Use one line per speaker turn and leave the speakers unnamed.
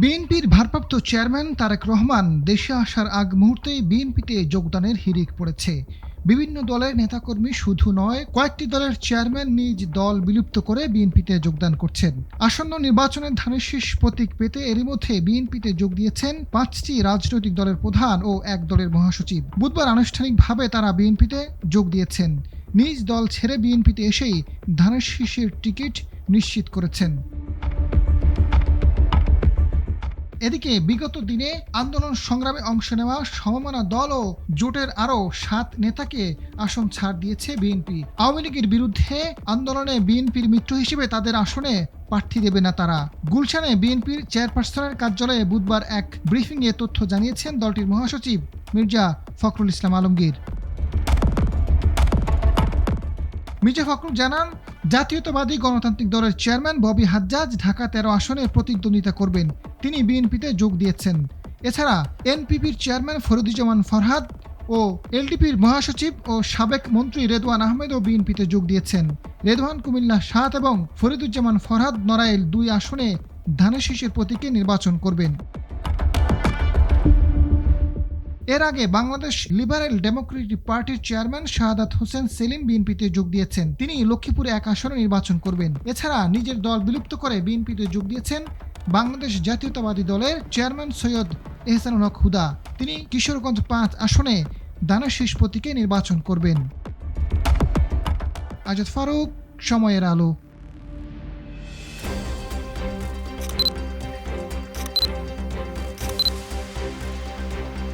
বিএনপির ভারপ্রাপ্ত চেয়ারম্যান তারেক রহমান দেশে আসার আগ মুহূর্তেই বিএনপিতে যোগদানের হিড়িক পড়েছে। বিভিন্ন দলের নেতাকর্মী শুধু নয়, কয়েকটি দলের চেয়ারম্যান নিজ দল বিলুপ্ত করে বিএনপিতে যোগদান করছেন। আসন্ন নির্বাচনের ধানের শীষ প্রতীক পেতে এরই মধ্যে বিএনপিতে যোগ দিয়েছেন 5টি রাজনৈতিক দলের প্রধান ও এক দলের মহাসচিব। বুধবার আনুষ্ঠানিকভাবে তারা বিএনপিতে যোগ দিয়েছেন। নিজ দল ছেড়ে বিএনপিতে এসেই ধানের শীষের টিকিট নিশ্চিত করেছেন। এদিকে বিগত দিনে আন্দোলন সংগ্রামে অংশ নেওয়া সমমনা দল ও জোটের আরও 7 নেতাকে আসন ছাড় দিয়েছে বিএনপি। আওয়ামী লীগের বিরুদ্ধে আন্দোলনে বিএনপির মিত্র হিসেবে তাদের আসনে প্রার্থী দেবে না তারা। গুলশানে বিএনপির চেয়ারপারসনের কার্যালয়ে বুধবার এক ব্রিফিংয়ে তথ্য জানিয়েছেন দলটির মহাসচিব মির্জা ফখরুল ইসলাম আলমগীর। মির্জা ফখরুল জানান, জাতীয়তাবাদী গণতান্ত্রিক দলের চেয়ারম্যান ববি হাজ্জাজ ঢাকা 13 আসনে প্রতিদ্বন্দ্বিতা করবেন। তিনি বিএনপিতে যোগ দিয়েছেন। এছাড়া এনপিপির চেয়ারম্যান ফরিদুজ্জামান ফরহাদ ও এলডিপির মহাসচিব ও সাবেক মন্ত্রী রেদওয়ান আহমেদও বিএনপিতে যোগ দিয়েছেন। রেদওয়ান কুমিল্লা 7 এবং ফরিদুজ্জামান ফরহাদ নড়াইল 2 আসনে ধানের শীষের প্রতীকে নির্বাচন করবেন। এর আগে বাংলাদেশ লিবারেল ডেমোক্রেটিক পার্টির চেয়ারম্যান শাহাদাত হোসেন সেলিম বিএনপিতে যোগ দিয়েছেন। তিনি লক্ষ্মীপুরে 1 আসনে নির্বাচন করবেন। এছাড়া নিজের দল বিলুপ্ত করে বিএনপিতে যোগ দিয়েছেন বাংলাদেশ জাতীয়তাবাদী দলের চেয়ারম্যান সৈয়দ এহসানুল হক হুদা। তিনি কিশোরগঞ্জ 5 আসনে ধানের শীষ প্রতীকে নির্বাচন করবেন। আজাদ ফারুক, সময়ের আলো।